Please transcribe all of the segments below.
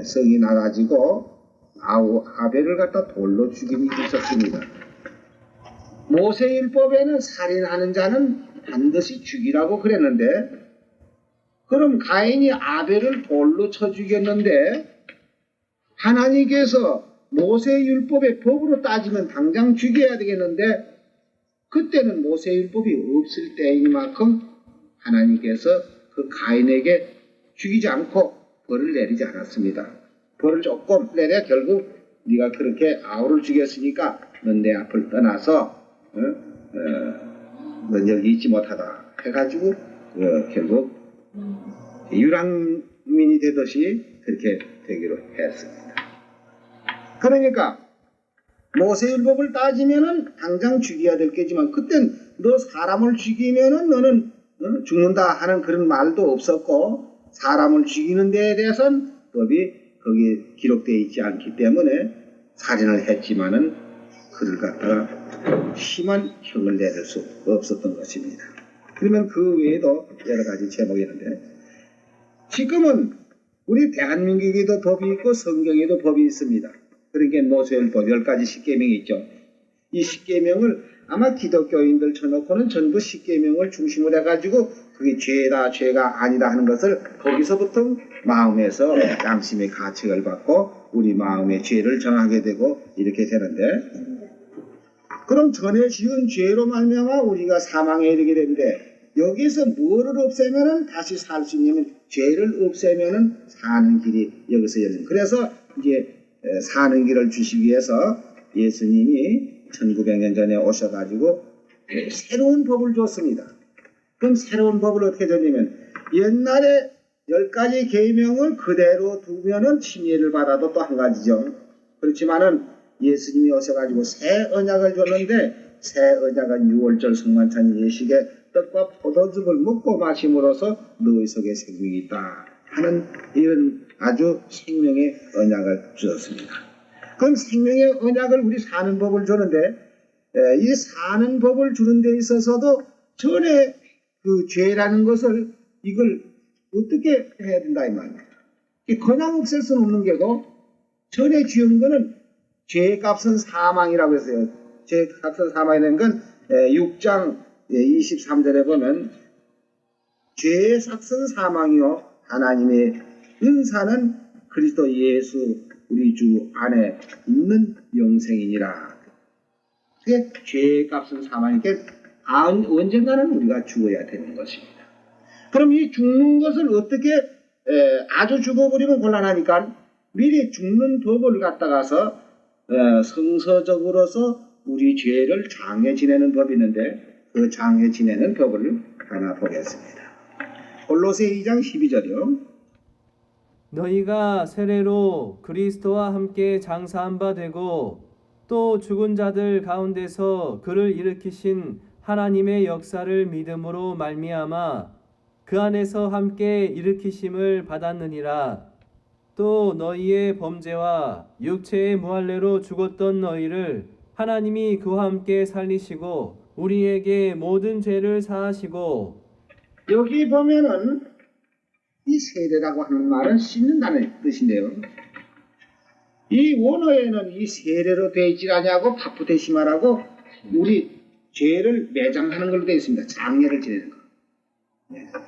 성이 나가지고 아벨을 갖다 돌로 죽인 일이 있었습니다. 모세율법에는 살인하는 자는 반드시 죽이라고 그랬는데, 그럼 가인이 아벨을 돌로 쳐 죽였는데 하나님께서 모세율법의 법으로 따지면 당장 죽여야 되겠는데, 그때는 모세율법이 없을 때이만큼 하나님께서 그 가인에게 죽이지 않고 벌을 내리지 않았습니다. 벌을 조금 내려 결국 네가 그렇게 아우를 죽였으니까 넌 내 앞을 떠나서 넌 여기 있지 못하다 해가지고 결국 유랑민이 되듯이 그렇게 되기로 했습니다. 그러니까 모세율법을 따지면은 당장 죽여야 될 게지만, 그땐 너 사람을 죽이면은 너는 죽는다 하는 그런 말도 없었고, 사람을 죽이는 데에 대해서는 법이 거기에 기록되어 있지 않기 때문에 살인을 했지만은 그를 갖다가 심한 형을 내릴 수 없었던 것입니다. 그러면 그 외에도 여러 가지 제목이 있는데, 지금은 우리 대한민국에도 법이 있고 성경에도 법이 있습니다. 그러니까 모세율법 10가지 십계명이 있죠. 이 십계명을 아마 기독교인들 쳐놓고는 전부 십계명을 중심으로 해가지고 그게 죄다 죄가 아니다 하는 것을 거기서부터 마음에서 양심의 가책을 받고 우리 마음의 죄를 정하게 되고 이렇게 되는데, 그럼 전에 지은 죄로 말미암아 우리가 사망에 이르게 되는데, 여기서 뭐를 없애면은 다시 살 수 있냐면 죄를 없애면은 사는 길이 여기서 열립니다. 그래서 이제 사는 길을 주시기 위해서 예수님이 1900년 전에 오셔가지고 새로운 법을 줬습니다. 그럼 새로운 법을 어떻게 줬냐면, 옛날에 10가지 계명을 그대로 두면은 침례를 받아도 또 한 가지죠. 그렇지만은 예수님이 오셔가지고 새 언약을 줬는데, 새 언약은 6월절 성만찬 예식에 떡과 포도즙을 먹고 마심으로써 너희 속에 생명이 있다 하는 이런 아주 생명의 언약을 주었습니다. 그럼 생명의 언약을 우리 사는 법을 주는데, 이 사는 법을 주는 데 있어서도 전에 그 죄라는 것을 이걸 어떻게 해야 된다 이 말이에요. 그냥 없앨 수는 없는 게고, 전에 지은 거는 죄값은 사망이라고 했어요. 죄값은 사망이라는 건 6장 23절에 보면 죄의 삭은 사망이요 하나님의 은사는 그리스도 예수 우리 주 안에 있는 영생이니라. 그게 죄의 값은 사망이니까 언젠가는 우리가 죽어야 되는 것입니다. 그럼 이 죽는 것을 어떻게 아주 죽어버리면 곤란하니까 미리 죽는 법을 갖다가서 성서적으로서 우리 죄를 장해 지내는 법이 있는데, 그 장해 지내는 법을 하나 보겠습니다. 골로새 2장 12절이요. 너희가 세례로 그리스도와 함께 장사한 바 되고 또 죽은 자들 가운데서 그를 일으키신 하나님의 역사를 믿음으로 말미암아 그 안에서 함께 일으키심을 받았느니라. 또 너희의 범죄와 육체의 무할례로 죽었던 너희를 하나님이 그와 함께 살리시고 우리에게 모든 죄를 사하시고. 여기 보면은 이 세례라고 하는 말은 씻는다는 뜻인데요. 이 원어에는 이 세례로 되어 있지 않냐고 바프테시마라고 우리 죄를 매장하는 걸로 되어 있습니다. 장례를 지내는 거.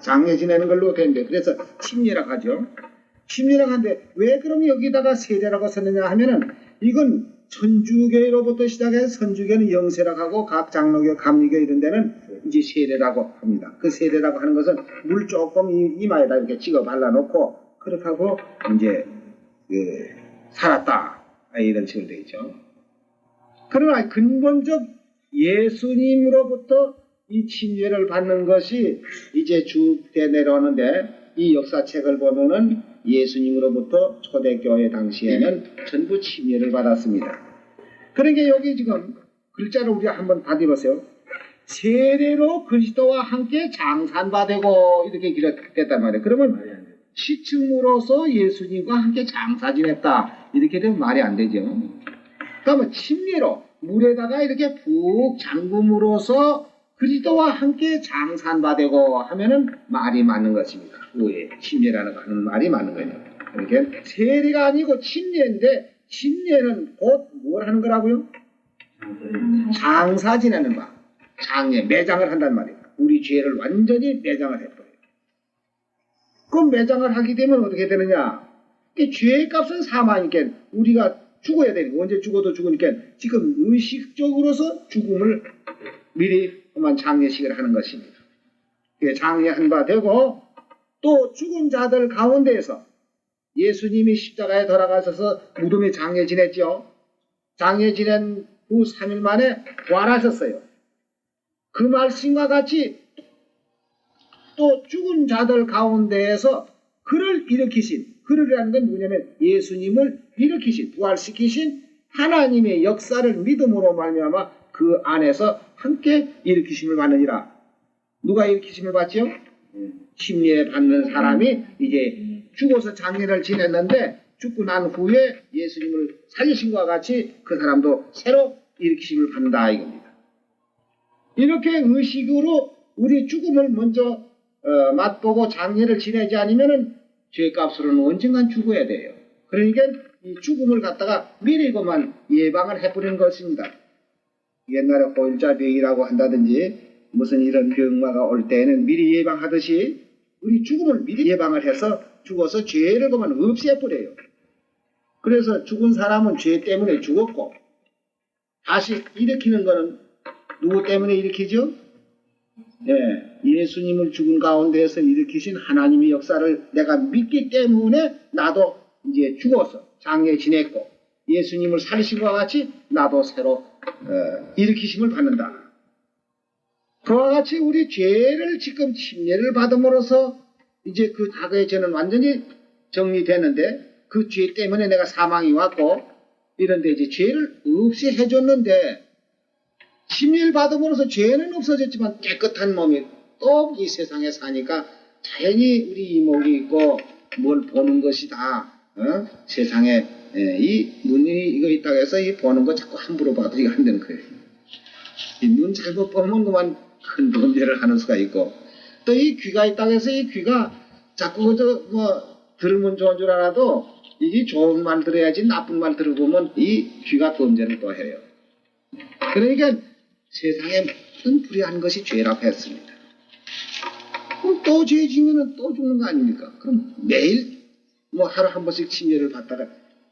장례 지내는 걸로 되는데, 그래서 침례라고 하죠. 침례라고 하는데 왜 그럼 여기다가 세례라고 썼느냐 하면은, 이건 천주교로부터 시작해서 선주교는 영세라고 하고 각 장로교, 감리교 이런 데는 이제 세례라고 합니다. 그 세례라고 하는 것은 물 조금 이마에다 이렇게 찍어 발라놓고 그렇게 하고 이제 살았다 이런 식으로 되어 있죠. 그러나 근본적 예수님으로부터 이 침례를 받는 것이 이제 쭉 내려오는데, 이 역사책을 보면은 예수님으로부터 초대교회 당시에는 전부 침례를 받았습니다. 그러니까 여기 지금 글자를 우리가 한번 받아보세요. 세례로 그리스도와 함께 장사한바 되고 이렇게 기록됐단 말이에요. 그러면 시침으로서 예수님과 함께 장사 지냈다 이렇게 되면 말이 안 되죠. 그러면 침례로 물에다가 이렇게 푹 잠금으로써 그리스도와 함께 장사한 바 되고 하면은 말이 맞는 것입니다. 왜? 침례라는 거 하는 말이 맞는 거예요. 그러니까 세례가 아니고 침례인데 침례는 곧 뭘 하는 거라고요? 장사 지내는 바. 장례, 매장을 한단 말이에요. 우리 죄를 완전히 매장을 해버려요. 그럼 매장을 하게 되면 어떻게 되느냐? 죄의 값은 사망이니까 우리가 죽어야 되니까 언제 죽어도 죽으니까 지금 의식적으로서 죽음을 미리 그만 장례식을 하는 것입니다. 장례한 바 되고 또 죽은 자들 가운데에서 예수님이 십자가에 돌아가셔서 무덤에 장례 지냈죠. 장례 지낸 후 3일 만에 부활하셨어요. 그 말씀과 같이 또 죽은 자들 가운데에서 그를 일으키신, 그를이라는 건 뭐냐면 예수님을 일으키신, 부활시키신 하나님의 역사를 믿음으로 말미암아 그 안에서 함께 일으키심을 받느니라. 누가 일으키심을 받죠? 침례 받는 사람이 이제 죽어서 장례를 지냈는데 죽고 난 후에 예수님을 살리신 것과 같이 그 사람도 새로 일으키심을 받는다 이겁니다. 이렇게 의식으로 우리 죽음을 먼저 맛보고 장례를 지내지 않으면 죄값으로는 언젠간 죽어야 돼요. 그러니까 이 죽음을 갖다가 미리 그만 예방을 해버리는 것입니다. 옛날에 호일자병이라고 한다든지 무슨 이런 병마가 올 때에는 미리 예방하듯이 우리 죽음을 미리 예방을 해서 죽어서 죄를 그만 없애버려요. 그래서 죽은 사람은 죄 때문에 죽었고 다시 일으키는 거는 누구 때문에 일으키죠? 예수님을 죽은 가운데에서 일으키신 하나님의 역사를 내가 믿기 때문에 나도 이제 죽어서 장례 지냈고 예수님을 살리신 것과 같이 나도 새로 일으키심을 받는다. 그와 같이 우리 죄를 지금 침례를 받음으로써 이제 그 과거의 죄는 완전히 정리되는데 그 죄 때문에 내가 사망이 왔고 이런데 이제 죄를 없이 해줬는데 침례를 받음으로써 죄는 없어졌지만 깨끗한 몸이 또 이 세상에 사니까 자연히 우리 이목이 있고 뭘 보는 것이다. 세상에 이 눈이 이거 있다고 해서 이 보는 거 자꾸 함부로 봐도 이거 안 되는 거예요. 이 눈 잘못 보면 그만 큰 범죄를 하는 수가 있고 또 이 귀가 있다고 해서 이 귀가 자꾸 들으면 좋은 줄 알아도 이게 좋은 말 들어야지 나쁜 말 들어보면 이 귀가 범죄를 또 해요. 그러니까 세상에 모든 불의한 것이 죄라고 했습니다. 그럼 또 죄 지면은 또 죽는 거 아닙니까? 그럼 매일 하루 한 번씩 침례를 받다가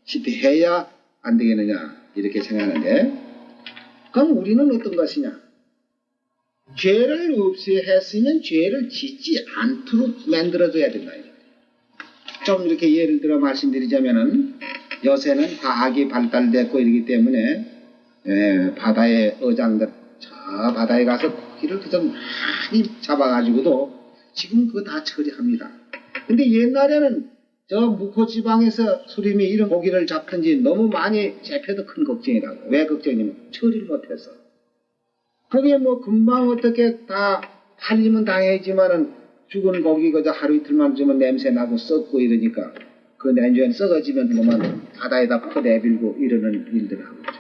시대해야 안 되겠느냐 이렇게 생각하는데 그럼 우리는 어떤 것이냐? 죄를 없이 했으면 죄를 짓지 않도록 만들어줘야 된다. 좀 이렇게 예를 들어 말씀드리자면은 요새는 과학이 발달됐고 이러기 때문에 바다의 어장들 저 바다에 가서 고기를 그저 많이 잡아가지고도 지금 그거 다 처리합니다. 근데 옛날에는 저 묵호지방에서 수림이 이런 고기를 잡든지 너무 많이 잡혀도 큰 걱정이라고. 왜 걱정이냐면 처리를 못해서. 그게 금방 어떻게 다 팔리면 당해지만은 죽은 고기 그저 하루 이틀만 주면 냄새 나고 썩고 이러니까 그 냄새는 썩어지면 그만 바다에다 퍼내밀고 이러는 일들을 하고 있죠.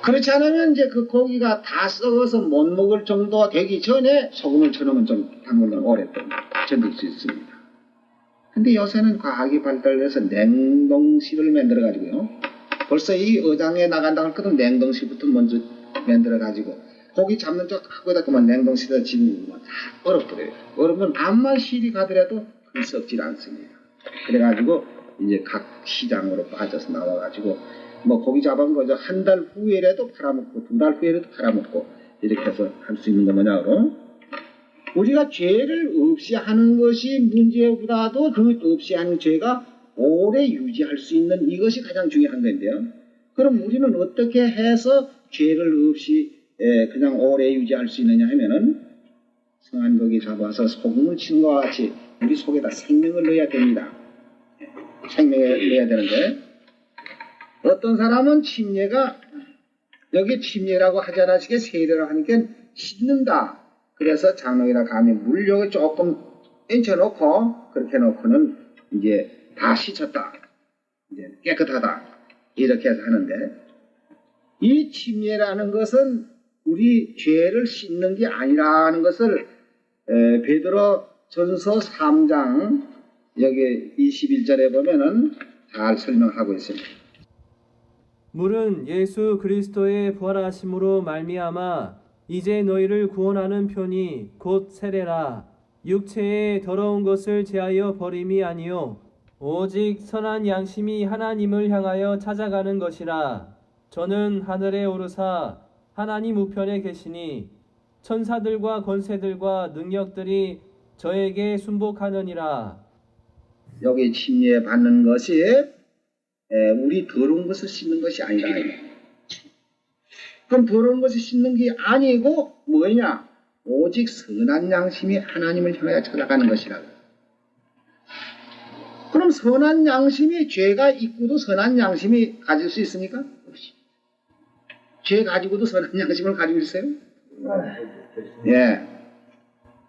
그렇지 않으면 이제 그 고기가 다 썩어서 못 먹을 정도 되기 전에 소금을 쳐놓으면 좀 당분간 오랫동안 견딜 수 있습니다. 근데 요새는 과학이 발달해서 냉동실을 만들어가지고요. 벌써 이 어장에 나간다고 할 것은 냉동실부터 먼저 만들어가지고 고기 잡는 쪽 하고다 그만 냉동실에 집으면 다 얼어버려요. 얼으면 암만 실이 가더라도 썩질 않습니다. 그래가지고 이제 각 시장으로 빠져서 나와가지고 고기 잡은 거죠. 한 달 후에라도 팔아먹고 2달 후에라도 팔아먹고 이렇게 해서 할 수 있는 거 뭐냐고. 우리가 죄를 없이 하는 것이 문제보다도 그 없이 하는 죄가 오래 유지할 수 있는 이것이 가장 중요한 건데요. 그럼 우리는 어떻게 해서 죄를 없이 그냥 오래 유지할 수 있느냐 하면은 성한 고기 잡아서 소금을 치는 것과 같이 우리 속에다 생명을 넣어야 됩니다. 생명을 넣어야 되는데 어떤 사람은 침례가 여기 침례라고 하지 않으시게 세례를 하니까 씻는다. 그래서 장로이나 감히 물력을 조금 얹혀놓고 그렇게 놓고는 이제 다 씻었다. 이제 깨끗하다. 이렇게 해서 하는데 이 침례라는 것은 우리 죄를 씻는 게 아니라는 것을 베드로 전서 3장 여기 21절에 보면은 잘 설명하고 있습니다. 물은 예수 그리스도의 부활하심으로 말미암아 이제 너희를 구원하는 편이 곧 세례라. 육체의 더러운 것을 제하여 버림이 아니요 오직 선한 양심이 하나님을 향하여 찾아가는 것이라. 저는 하늘에 오르사 하나님 우편에 계시니 천사들과 권세들과 능력들이 저에게 순복하느니라. 여기 침례 받는 것이 우리 더러운 것을 씻는 것이 아니라. 그럼 더러운 것을 씻는 게 아니고 뭐냐? 오직 선한 양심이 하나님을 향하여 찾아가는 것이라고. 그럼 선한 양심이 죄가 있고도 선한 양심이 가질 수 있습니까? 죄 가지고도 선한 양심을 가지고 있어요? 예.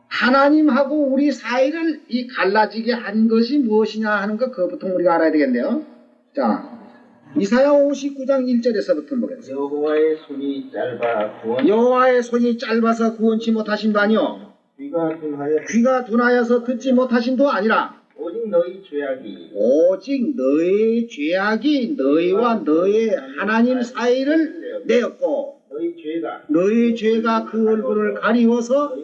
하나님하고 우리 사이를 이 갈라지게 한 것이 무엇이냐 하는 것, 그것부터 우리가 알아야 되겠네요. 자, 이사야 59장 1절에서부터 보겠습니다. 여호와의 손이 짧아 구원 여호와의 손이 짧아서 구원치 못하심도 아니요 귀가 둔하여서 듣지 못하심도 아니라 오직 너희 죄악이 오직 너의 죄악이 너희와 너의 하나님 사이를 내었고 너희 죄가 그 얼굴을 가리워서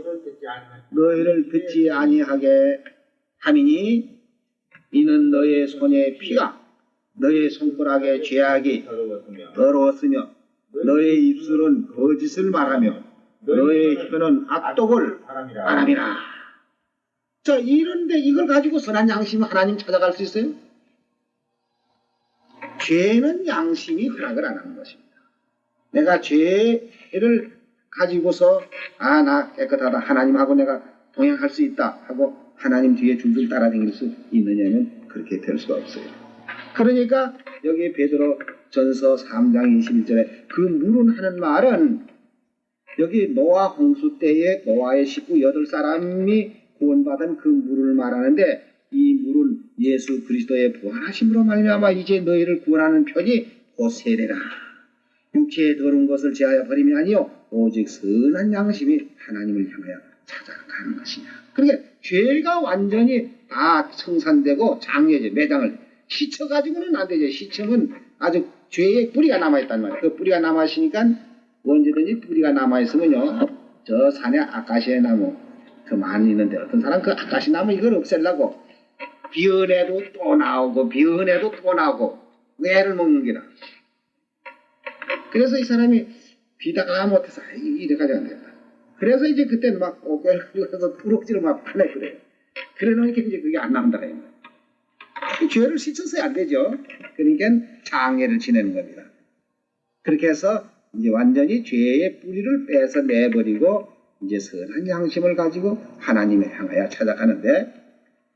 너희를 듣지 아니하게 함이니 이는 너의 손의 피가 너의 손가락의 죄악이 더러웠으며 너의 입술은 거짓을 말하며 너의 혀는 악독을 바람이라. 자, 이런데 이걸 가지고 선한 양심 하나님 찾아갈 수 있어요? 죄는 양심이 허락을 안 하는 것입니다. 내가 죄를 가지고서 나 깨끗하다, 하나님하고 내가 동행할 수 있다 하고 하나님 뒤에 줄줄 따라다닐 수 있느냐면 그렇게 될 수가 없어요. 그러니까 여기 베드로 전서 3장 21절에 그 물은 하는 말은 여기 노아 홍수 때에 노아의 식구 8사람이 구원받은 그 물을 말하는데 이 물은 예수 그리스도의 부활하심으로 말미암아 이제 너희를 구원하는 편이 곧 세례라. 육체의 더러운 것을 제하여 버림이 아니요 오직 선한 양심이 하나님을 향하여 찾아가는 것이냐. 그러니까 죄가 완전히 다 청산되고 장려제 매장을 씻어가지고는 안 되죠. 씻으면 아주 죄의 뿌리가 남아있단 말이에요. 그 뿌리가 남아있으니까 언제든지 뿌리가 남아있으면요 저 산에 아카시아 나무 더 많이 있는데 어떤 사람 그 아카시 나무 이걸 없애려고 비언해도 또 나오고 비언해도 또 나오고 애를 먹는 게라. 그래서 이 사람이 비다가 못해서 이래 가지고 안 된다. 그래서 이제 그때는 막 오개를 가지고 부럭지를 막 파내 그래요. 그래 놓으니까 이제 그게 안 나온다. 죄를 씻어서야 안 되죠. 그러니까 장애를 지내는 겁니다. 그렇게 해서 이제 완전히 죄의 뿌리를 빼서 내버리고 이제 선한 양심을 가지고 하나님을 향하여 찾아가는데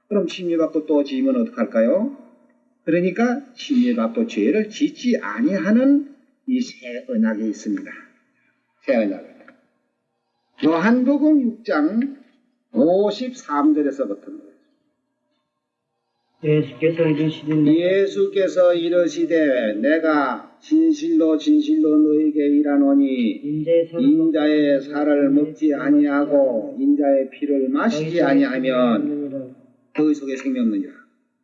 그럼 침례받고 또 지으면 어떡할까요? 그러니까 침례받고 죄를 짓지 아니하는 이 새 언약이 있습니다. 새 언약. 요한복음 6장 53절에서부터 예수께서 이르시되 내가 진실로 너희에게 이르노니 인자의 살을 먹지 아니하고 인자의 피를 마시지 아니하면 그 속에 생명이 없느니라.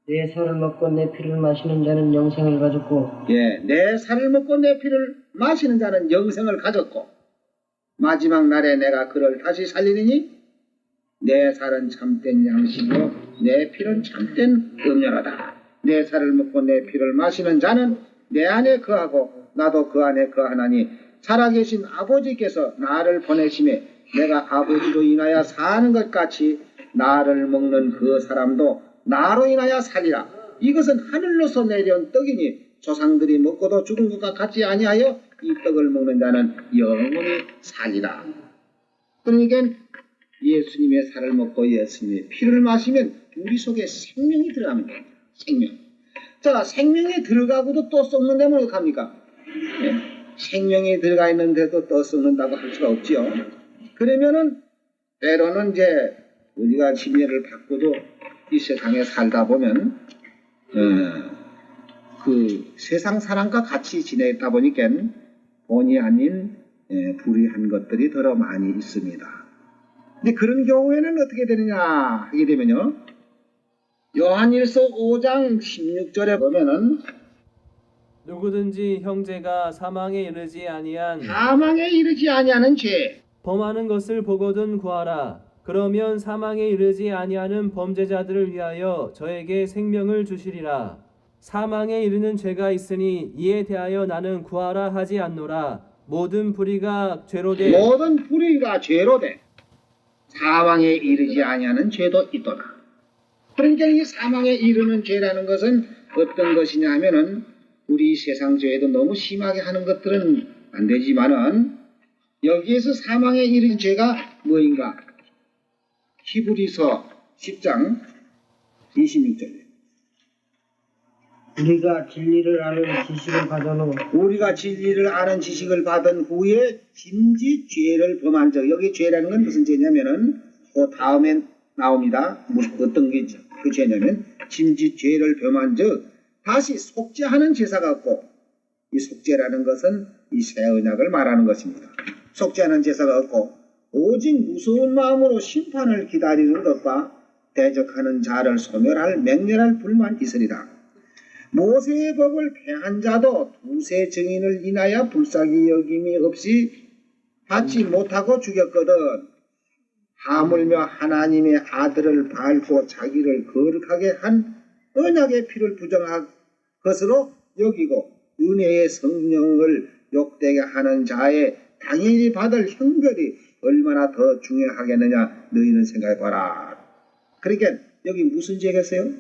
내 살을 먹고 내 피를 마시는 자는 영생을 가졌고 내 살을 먹고 내 피를 마시는 자는 영생을 가졌고 마지막 날에 내가 그를 다시 살리느니 내 살은 참된 양식이요 내 피는 참된 음료로다. 내 살을 먹고 내 피를 마시는 자는 내 안에 거하고 나도 그 안에 거하나니 살아계신 아버지께서 나를 보내심에 내가 아버지로 인하여 사는 것 같이 나를 먹는 그 사람도 나로 인하여 살리라. 이것은 하늘로서 내려온 떡이니 조상들이 먹고도 죽은 것과 같지 아니하여 이 떡을 먹는 자는 영원히 살리라. 그러니까 예수님의 살을 먹고 예수님의 피를 마시면 우리 속에 생명이 들어갑니다. 생명. 자, 생명이 들어가고도 또 썩는다면 어떡합니까? 생명이 들어가 있는데도 또 썩는다고 할 수가 없지요. 그러면은 때로는 이제 우리가 침례를 받고도 이 세상에 살다 보면 그 세상 사람과 같이 지내다 보니까 본의 아닌 불의한 것들이 더러 많이 있습니다. 근데 그런 경우에는 어떻게 되느냐 하게 되면요 요한일서 5장 16절에 보면은 누구든지 형제가 사망에 이르지 아니한 사망에 이르지 아니하는 죄, 범하는 것을 보거든 구하라. 그러면 사망에 이르지 아니하는 범죄자들을 위하여 저에게 생명을 주시리라. 사망에 이르는 죄가 있으니 이에 대하여 나는 구하라 하지 않노라. 모든 불의가 죄로 돼 모든 불의가 죄로 돼 사망에 이르지 아니하는 죄도 있도다. 그러니까 이 사망에 이르는 죄라는 것은 어떤 것이냐 하면은 우리 세상 죄에도 너무 심하게 하는 것들은 안 되지만은 여기에서 사망에 이르는 죄가 뭐인가? 히브리서 10장 26절. 우리가 진리를 아는 지식을 받은 후 우리가 진리를 아는 지식을 받은 후에 짐짓 죄를 범한 적. 여기 죄라는 건 무슨 죄냐면은 그 다음에 나옵니다. 어떤 게 그 죄냐면 짐짓 죄를 범한 적 다시 속죄하는 제사가 없고, 이 속죄라는 것은 이 새 언약을 말하는 것입니다. 속죄하는 제사가 없고 오직 무서운 마음으로 심판을 기다리는 것과 대적하는 자를 소멸할 맹렬할 불만 있으리라. 모세의 법을 폐한 자도 두세 증인을 인하여 불쌍히 여김이 없이 받지 못하고 죽였거든. 하물며 하나님의 아들을 밟고 자기를 거룩하게 한 언약의 피를 부정한 것으로 여기고 은혜의 성령을 욕되게 하는 자의 당연히 받을 형벌이 얼마나 더 중요하겠느냐 너희는 생각해봐라. 그러니까 여기 무슨 죄겠어요?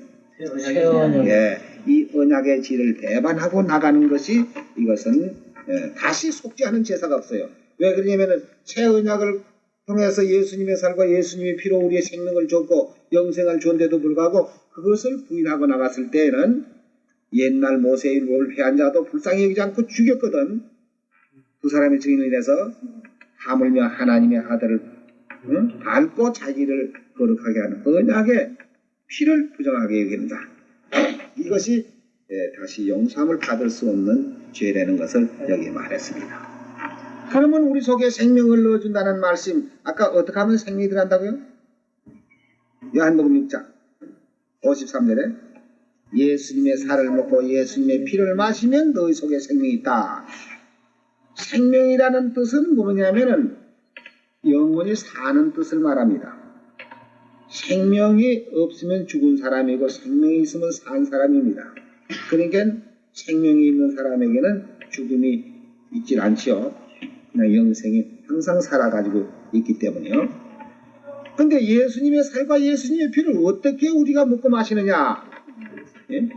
새 언약. 예, 이 언약의 질을 배반하고 나가는 것이 이것은 다시 속죄하는 제사가 없어요. 왜 그러냐면은 새 언약을 통해서 예수님의 살과 예수님의 피로 우리의 생명을 줬고 영생을 줬는데도 불구하고 그것을 부인하고 나갔을 때에는 옛날 모세의 율법을 폐한 자도 불쌍히 여기지 않고 죽였거든. 두 사람의 증인을 인해서 하물며 하나님의 아들을 밟고 자기를 거룩하게 하는 언약의 피를 부정하게 여긴다. 이것이 다시 용서함을 받을 수 없는 죄라는 것을 여기 말했습니다. 그러면 우리 속에 생명을 넣어준다는 말씀, 아까 어떻게 하면 생명이 들어간다고요? 요한복음 6장 53절에 예수님의 살을 먹고 예수님의 피를 마시면 너희 속에 생명이 있다. 생명이라는 뜻은 뭐냐면은 영원히 사는 뜻을 말합니다. 생명이 없으면 죽은 사람이고 생명이 있으면 산 사람입니다. 그러니까 생명이 있는 사람에게는 죽음이 있질 않지요. 그냥 영생이 항상 살아가지고 있기 때문에요. 근데 예수님의 살과 예수님의 피를 어떻게 우리가 먹고 마시느냐? 예?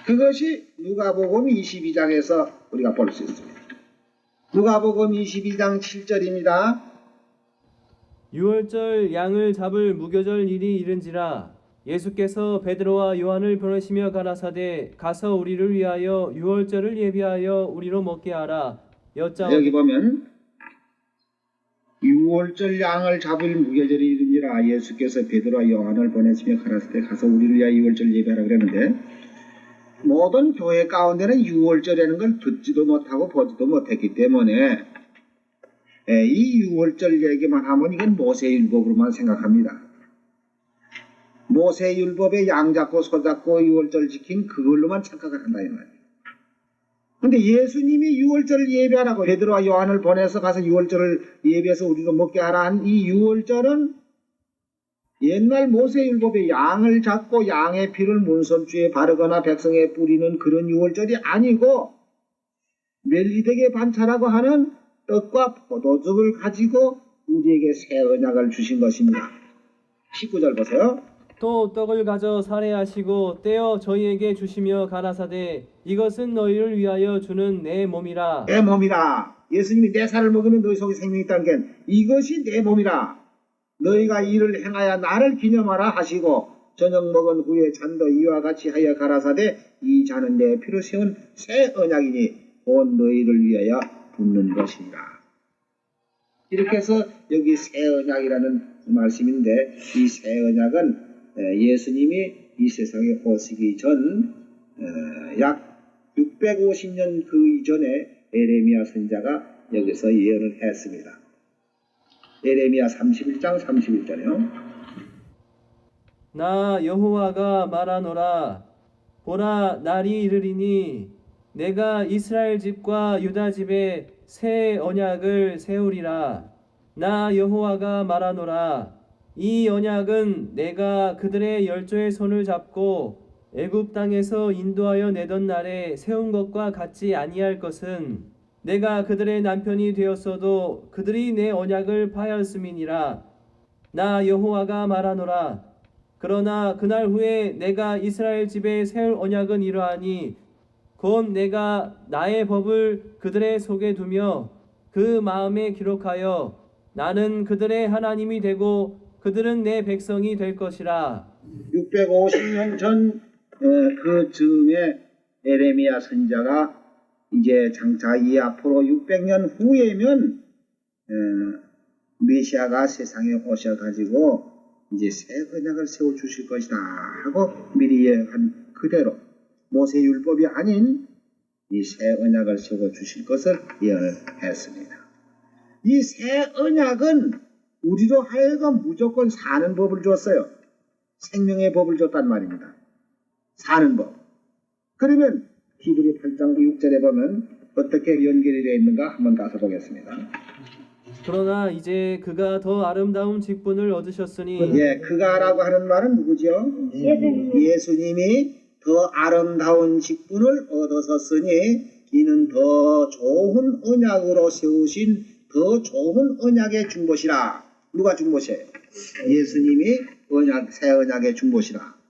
그것이 누가복음 22장에서 우리가 볼 수 있습니다. 누가복음 22장 7절입니다. 유월절 양을 잡을 무교절 일이 이른지라 예수께서 베드로와 요한을 보내시며 가라사대 가서 우리를 위하여 유월절을 예비하여 우리로 먹게 하라. 여기 보면 유월절 양을 잡을 무교절이 이른지라 예수께서 베드로와 요한을 보내시며 가라사대 가서 우리를 위하여 유월절 예비하라 그랬는데 모든 교회 가운데는 유월절이라는 걸 듣지도 못하고 보지도 못했기 때문에 이 유월절 얘기만 하면 이건 모세율법으로만 생각합니다. 모세율법에 양 잡고 소 잡고 유월절 지킨 그걸로만 착각을 한다 이 말이에요. 근데 예수님이 유월절을 예배하라고 베드로와 요한을 보내서 가서 유월절을 예배해서 우리도 먹게 하라 한 이 유월절은 옛날 모세율법에 양을 잡고 양의 피를 문설주에 바르거나 백성에 뿌리는 그런 유월절이 아니고 멜기덱의 반차라고 하는 떡과 포도즙을 가지고 우리에게 새 언약을 주신 것입니다. 19절 보세요. 또 떡을 가져 살해하시고 떼어 저희에게 주시며 가라사대 이것은 너희를 위하여 주는 내 몸이라. 내 몸이라. 예수님이 내 살을 먹으면 너희 속에 생명이 있다는 게 이것이 내 몸이라. 너희가 이를 행하여 나를 기념하라 하시고 저녁 먹은 후에 잔도 이와 같이 하여 가라사대 이 잔은 내 피로 세운 새 언약이니 온 너희를 위하여 붓는 것이니라. 이렇게 해서 여기 새 언약이라는 말씀인데 이 새 언약은 예수님이 이 세상에 오시기 전 약 650년 그 이전에 에레미야 선지자가 여기서 예언을 했습니다. 에레미야 31장 31절이요. 나 여호와가 말하노라. 보라, 날이 이르리니 내가 이스라엘 집과 유다 집에 새 언약을 세우리라. 나 여호와가 말하노라. 이 언약은 내가 그들의 열조의 손을 잡고 애굽 땅에서 인도하여 내던 날에 세운 것과 같지 아니할 것은 내가 그들의 남편이 되었어도 그들이 내 언약을 파하였음이니라. 나 여호와가 말하노라. 그러나 그날 후에 내가 이스라엘 집에 세울 언약은 이러하니 곧 내가 나의 법을 그들의 속에 두며 그 마음에 기록하여 나는 그들의 하나님이 되고 그들은 내 백성이 될 것이라. 650년 전 그 즈음에 에레미야 선지자가 이제 장차 이 앞으로 600년 후에면 메시아가 세상에 오셔가지고 이제 새 언약을 세워 주실 것이다 하고 미리 예언한 그대로 모세율법이 아닌 이 새 언약을 세워 주실 것을 예언했습니다. 이 새 언약은 우리로 하여금 무조건 사는 법을 줬어요. 생명의 법을 줬단 말입니다. 사는 법. 그러면 히브리 8장 6절에 보면 어떻게 연결이 되어 있는가 한번 가서 보겠습니다. 그러나 이제 그가 더 아름다운 직분을 얻으셨으니 예, 그가라고 하는 말은 누구죠? 예수님이 더 아름다운 직분을 얻으셨으니 이는 더 좋은 언약으로 세우신 더 좋은 언약의 중보시라. 누가 중보시에요? 예수님이 새 언약의 중보시라.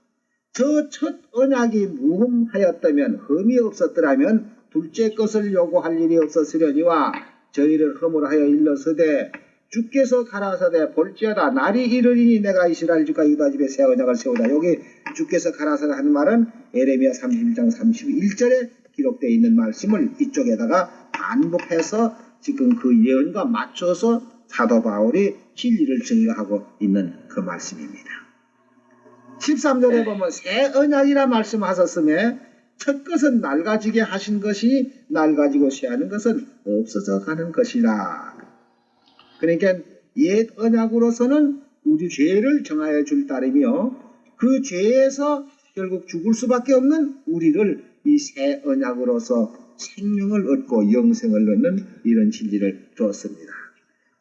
저 첫 언약이 무흠하였다면 흠이 없었더라면 둘째 것을 요구할 일이 없었으려니와 저희를 흠으로 하여 일러서되 주께서 가라사대 볼지어다 날이 이르리니 내가 이스라엘 집과 유다 집에 새 언약을 세우다. 여기 주께서 가라사대 하는 말은 에레미야 31장 31절에 기록되어 있는 말씀을 이쪽에다가 반복해서 지금 그 예언과 맞춰서 사도 바울이 진리를 증거하고 있는 그 말씀입니다. 13절에 보면 새 언약이라 말씀하셨음에 첫 것은 낡아지게 하신 것이 낡아지고 쇠하는 것은 없어져 가는 것이라. 그러니까 옛 언약으로서는 우리 죄를 정하여 줄 따름이요 그 죄에서 결국 죽을 수밖에 없는 우리를 이 새 언약으로서 생명을 얻고 영생을 얻는 이런 진리를 주었습니다.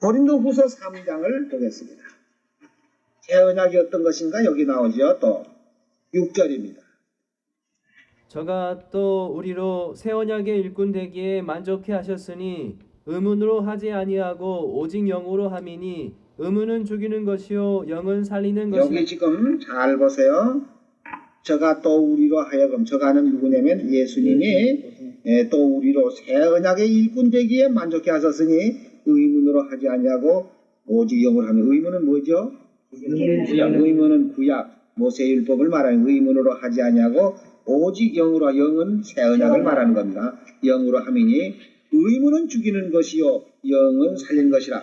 고린도후서 3장을 보겠습니다. 새 언약이 어떤 것인가 여기 나오죠. 또 6절입니다. 저가 또 우리로 새 언약의 일꾼 되기에 만족해 하셨으니 의문으로 하지 아니하고 오직 영으로 함이니 의문은 죽이는 것이요 영은 살리는 것이라. 여기 지금 잘 보세요. 저가 또 우리로 하여금 저가는 누구냐면 예수님이 또 우리로 새 언약의 일꾼 되기에 만족해 하셨으니 의문으로 하지 아니하고 오직 영으로 하면 의문은 뭐죠? 의문은 구약 모세율법을 말하는 의문으로 하지 아니하고 오직 영으로 영은 새 언약을 말하는 겁니다. 영으로 함이니 의문은 죽이는 것이요 영은 살리는 것이라.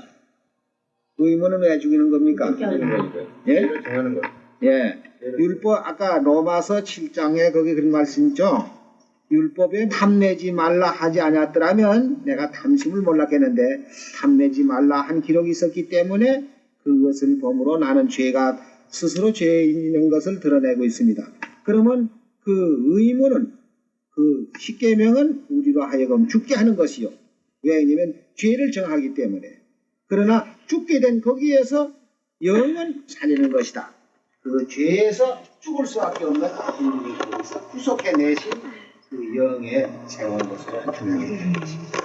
의문은 왜 죽이는 겁니까? 예? 정하는 거. 예. 율법 아까 로마서 7장에 거기 그런 말씀 있죠. 율법에 탐내지 말라 하지 않았더라면 내가 탐심을 몰랐겠는데 탐내지 말라 한 기록이 있었기 때문에 그것을 범으로 나는 죄가 스스로 죄에 있는 것을 드러내고 있습니다. 그러면 그 의무는 그 십계명은 우리로 하여금 죽게 하는 것이요. 왜냐하면 죄를 정하기 때문에. 그러나 죽게 된 거기에서 영은 살리는 것이다. 그 죄에서 죽을 수밖에 없는 인물이 거기서 구속해내신 그 영에 세운 것으로 중요하게 되는 것입니다.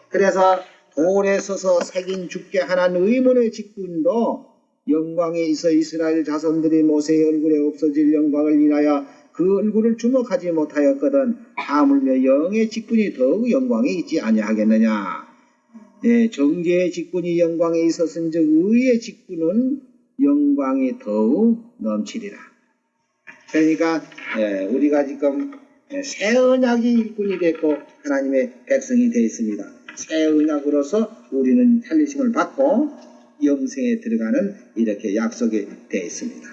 그래서 돌에 서서 새긴 죽게 하는 의문의 직분도 영광에 있어 이스라엘 자손들이 모세의 얼굴에 없어질 영광을 인하여 그 얼굴을 주목하지 못하였거든 하물며 영의 직분이 더욱 영광에 있지 아니하겠느냐. 네, 정죄의 직분이 영광에 있었은즉 의의 직분은 영광이 더욱 넘치리라. 그러니까 우리가 지금 새 언약이 일꾼이 됐고 하나님의 백성이 되어 있습니다. 새 언약으로서 우리는 살리심을 받고 영생에 들어가는 이렇게 약속이 되어 있습니다.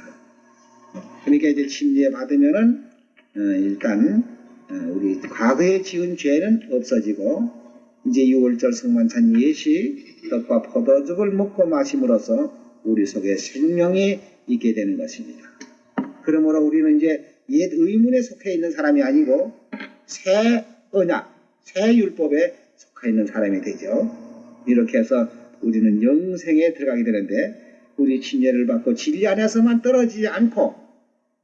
그러니까 이제 침례 받으면은 일단 우리 과거에 지은 죄는 없어지고 이제 6월절 성만찬 예시 떡과 포도즙을 먹고 마심으로써 우리 속에 생명이 있게 되는 것입니다. 그러므로 우리는 이제 옛 의문에 속해 있는 사람이 아니고 새 언약, 새 율법에 속해 있는 사람이 되죠. 이렇게 해서 우리는 영생에 들어가게 되는데 우리 침례를 받고 진리 안에서만 떨어지지 않고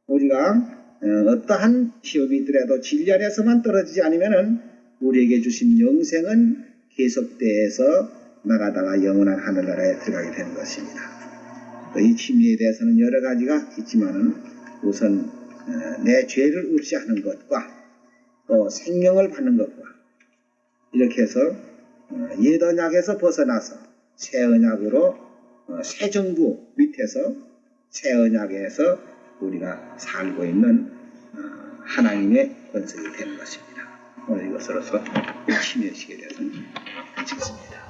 우리가 어떠한 시험이 있더라도 진리 안에서만 떨어지지 않으면은 우리에게 주신 영생은 계속돼서 나가다가 영원한 하늘나라에 들어가게 되는 것입니다. 이 침례에 대해서는 여러 가지가 있지만은 우선 내 죄를 없이하는 것과 또 생명을 받는 것과 이렇게 해서 옛 언약에서 벗어나서 새 언약으로 새 정부 밑에서 새 언약에서 우리가 살고 있는 하나님의 권속이 되는 것입니다. 오늘 이것으로서 침례식에 대해서는 마치겠습니다.